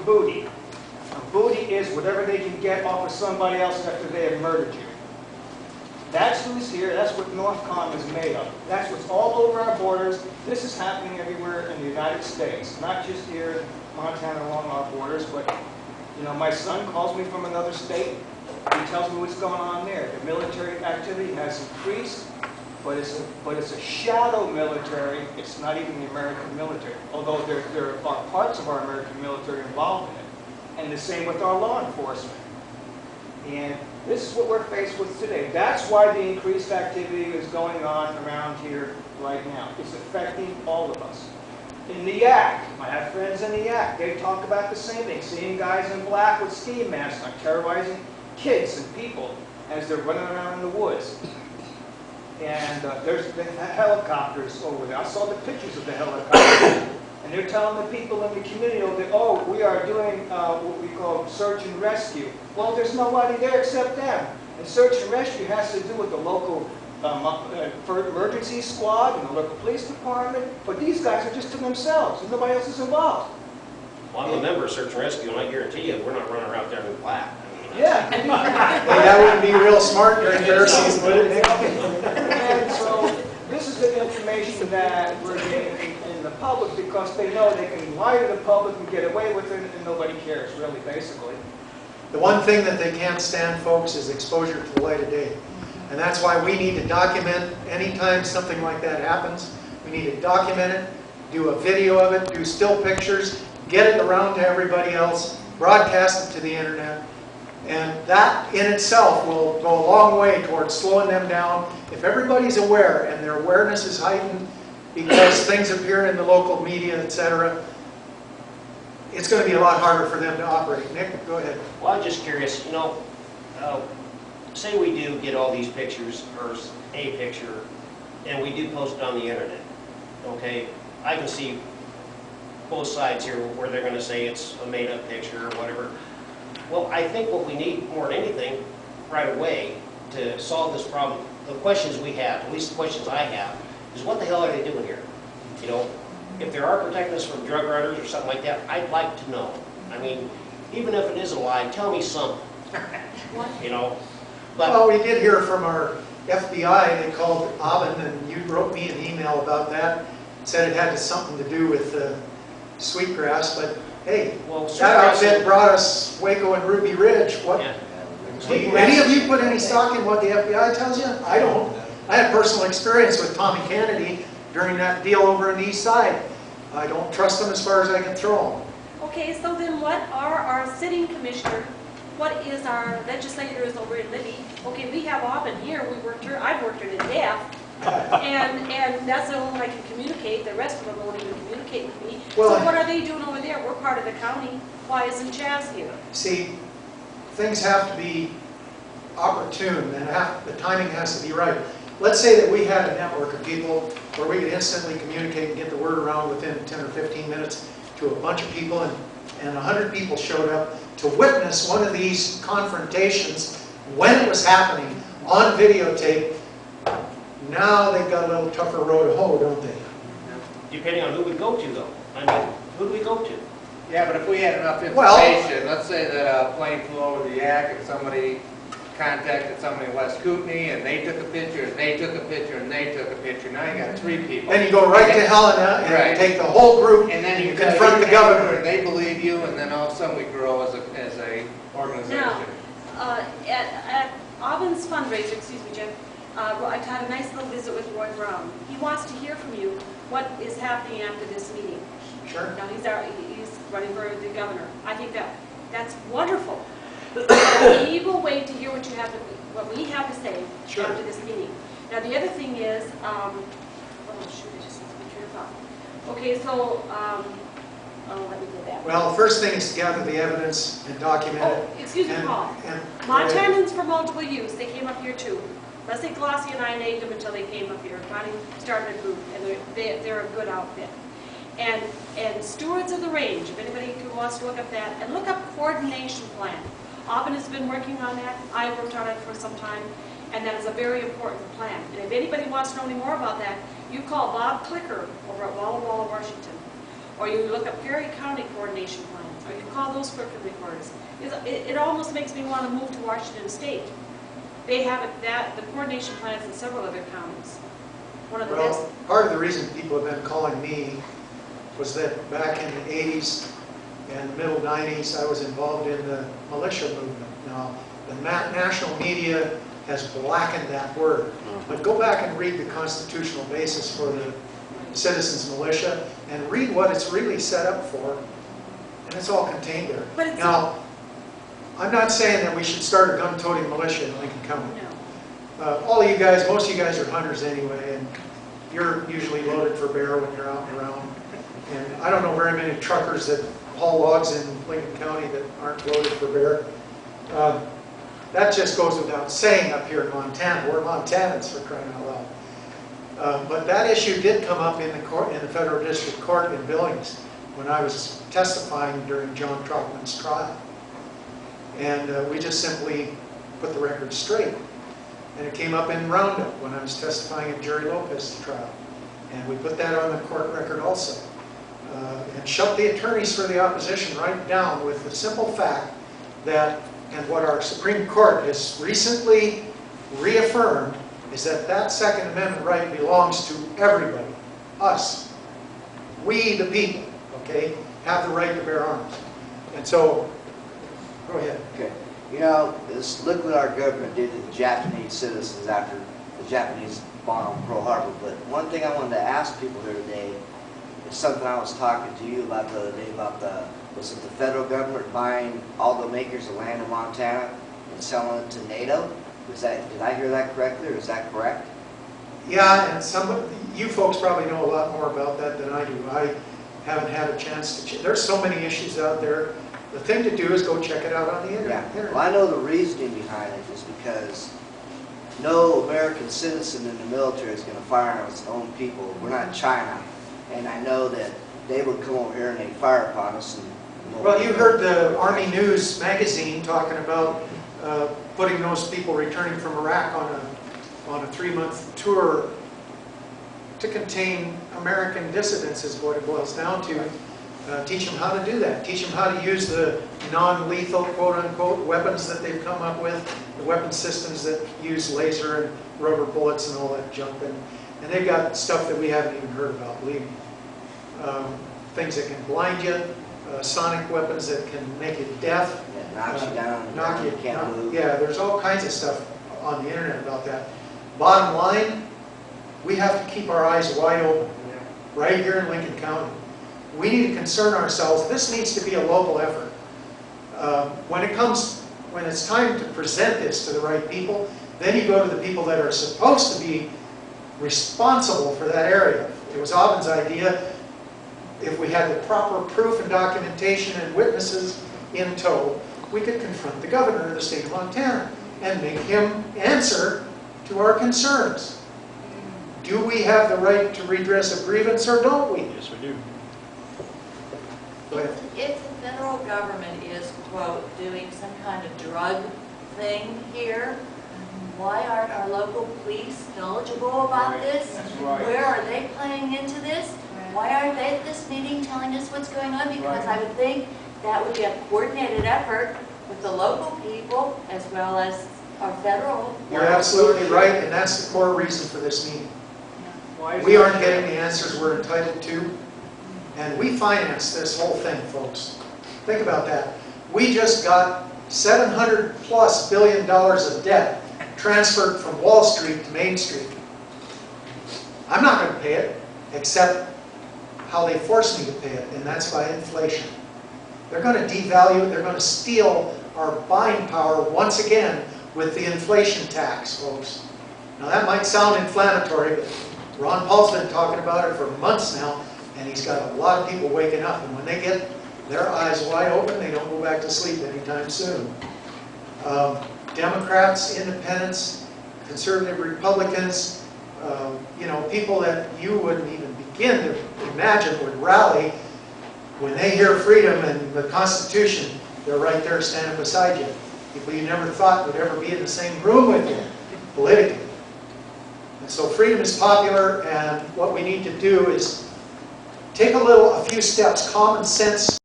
booty. A booty is whatever they can get off of somebody else after they have murdered you. That's who's here. That's what Northcom is made of. That's what's all over our borders. This is happening everywhere in the United States, not just here in Montana along our borders, but you know, my son calls me from another state. He tells me what's going on there. The military activity has increased, but it's a shadow military. It's not even the American military, although there are parts of our American military involved in it. And the same with our law enforcement. And this is what we're faced with today. That's why the increased activity is going on around here right now. It's affecting all of us. In the Yak, I have friends in the Yak. They talk about the same thing. Seeing guys in black with ski masks on terrorizing kids and people as they're running around in the woods. And there's the helicopters over there. I saw the pictures of the helicopters. And they're telling the people in the community that, oh, we are doing what we call search and rescue. Well, there's nobody there except them. And search and rescue has to do with the local emergency squad and the local police department. But these guys are just to themselves, and nobody else is involved. Well, I'm a member of search and rescue, and I guarantee you, we're not running around there in black. Yeah. Well, that wouldn't be real smart during their season, would it? And so this is the information that we're getting in the public because they know they can lie to the public and get away with it, and nobody cares, really, basically. The one thing that they can't stand, folks, is exposure to the light of day. And that's why we need to document anytime something like that happens. We need to document it, do a video of it, do still pictures, get it around to everybody else, broadcast it to the internet. And that in itself will go a long way towards slowing them down. If everybody's aware and their awareness is heightened because things appear in the local media, etc., it's going to be a lot harder for them to operate. Nick, go ahead. Well, I'm just curious, you know, say we do get all these pictures, or a picture, and we do post it on the internet, okay? I can see both sides here where they're going to say it's a made-up picture or whatever. Well, I think what we need more than anything right away to solve this problem, the questions we have, at least the questions I have, is what the hell are they doing here? You know, if they are protecting us from drug runners or something like that, I'd like to know. I mean, even if it is a lie, tell me something. You know? But, well, we did hear from our FBI. They called Aubin, and you wrote me an email about that. Said it had something to do with Sweetgrass, but hey, well, that outfit brought us Waco and Ruby Ridge. What? Yeah. Do any of you put any stock in what the FBI tells you? I don't. I had personal experience with Tommy Kennedy during that deal over in the East Side. I don't trust them as far as I can throw them. Okay, so then what are our sitting commissioner? What is our legislators over in Libby? Okay, we have Aubin here. I've worked her to death. and that's the only one I can communicate. The rest of them won't even communicate with me. Well, so what are they doing over there? We're part of the county. Why isn't Chaz here? See, things have to be opportune, and the timing has to be right. Let's say that we had a network of people where we could instantly communicate and get the word around within 10 or 15 minutes to a bunch of people, and 100 people showed up to witness one of these confrontations when it was happening on videotape. Now they've got a little tougher road to hoe, don't they? depending on who we go to, though. I mean, who do we go to? Yeah, but if we had enough information, let's say that a plane flew over the Yak and somebody contacted somebody in West Kootenai and they took a picture and they took a picture and they took a picture. Now you got 3 people. Then you go right to Helena and Right. take the whole group And then you confront the governor. And they believe you, and then all of a sudden we grow as a organization. Now, at Aubin's fundraiser, excuse me, Jim, I had a nice little visit with Roy Brown. He wants to hear from you what is happening after this meeting. Sure. Now, he's running for the governor. I think that's wonderful. We will wait to hear what we have to say Sure. after this meeting. Now, the other thing is, oh shoot, I just lost my train of thought. Okay, so, let me go back. Well, the first thing is to gather the evidence and document it. Oh, excuse me, And- Paul. and- Montanans for multiple use, they came up here too. Leslie Glossy and I named them until they came up here. Connie started a group, and they're a good outfit. And stewards of the range, if anybody who wants to look up that, and look up coordination plan. Aubin has been working on that. I worked on it for some time, and that is a very important plan. And if anybody wants to know any more about that, you call Bob Clicker over at Walla Walla, Washington. or you look up Perry County coordination plans, or you call those clerk of recorders. It almost makes me want to move to Washington State. They have the coordination plans in several other counties. One of the best. Well, part of the reason people have been calling me was that back in the 80s and the middle 90s, I was involved in the militia movement. Now, the national media has blackened that word. But go back and read the constitutional basis for the citizens militia and read what it's really set up for. And it's all contained there. But it's Now, I'm not saying that we should start a gun-toting militia in Lincoln County. No. All of you guys, most of you guys are hunters anyway, and you're usually loaded for bear when you're out and around. And I don't know very many truckers that haul logs in Lincoln County that aren't loaded for bear. That just goes without saying up here in Montana. We're Montanans, for crying out loud. But that issue did come up in the Federal District Court in Billings when I was testifying during John Troutman's trial. And we just simply put the record straight. And it came up in Roundup when I was testifying at Jerry Lopez's trial. And we put that on the court record also. And shut the attorneys for the opposition right down with the simple fact that, and what our Supreme Court has recently reaffirmed, is that that Second Amendment right belongs to everybody, us. We, the people, okay, have the right to bear arms. And so, go ahead. Okay. You know, look what our government did to the Japanese citizens after the Japanese bombed Pearl Harbor. But one thing I wanted to ask people here today is something I was talking to you about the other day about was it the federal government buying all the makers of land in Montana and selling it to NATO? Did I hear that correctly, or is that correct? Yeah, and you folks probably know a lot more about that than I do. I haven't had a chance to. There's so many issues out there. The thing to do is go check it out on the internet. Yeah. Well, I know the reasoning behind it is because no American citizen in the military is going to fire on its own people. We're not China. And I know that they would come over here and they'd fire upon us. Well, you heard the Army News magazine talking about putting those people returning from Iraq on a 3-month tour to contain American dissidents is what it boils down to. Teach them how to do that. Teach them how to use the non-lethal, quote-unquote, weapons that they've come up with, the weapon systems that use laser and rubber bullets and all that junk. And they've got stuff that we haven't even heard about, believe me. Things that can blind you, sonic weapons that can make you deaf. Yeah, knocks you down, knock you, can't move. Yeah, there's all kinds of stuff on the internet about that. Bottom line, we have to keep our eyes wide open right here in Lincoln County. We need to concern ourselves. This needs to be a local effort. When it's time to present this to the right people, then you go to the people that are supposed to be responsible for that area. It was Aubin's idea. If we had the proper proof and documentation and witnesses in tow, we could confront the governor of the state of Montana and make him answer to our concerns. Do we have the right to redress a grievance or don't we? Yes, we do. Go ahead. If the federal government is, quote, doing some kind of drug thing here, why aren't our local police knowledgeable about this? That's right. Where are they playing into this? Why aren't they at this meeting telling us what's going on? Because I would think that would be a coordinated effort with the local people as well as our federal. You're absolutely right, and that's the core reason for this meeting. Why is We that? aren't getting the answers we're entitled to, and we finance this whole thing, folks. Think about that. We just got $700+ billion of debt transferred from Wall Street to Main Street. I'm not going to pay it, except how they force me to pay it, and that's by inflation. They're going to devalue, they're going to steal our buying power once again with the inflation tax, folks. Now that might sound inflammatory, but Ron Paul's been talking about it for months now, and he's got a lot of people waking up, and when they get their eyes wide open, they don't go back to sleep anytime soon. Democrats, independents, conservative Republicans, you know, people that you wouldn't even begin to imagine would rally when they hear freedom and the Constitution. They're right there standing beside you. People you never thought would ever be in the same room with you politically. And so freedom is popular, and what we need to do is take a few steps, common sense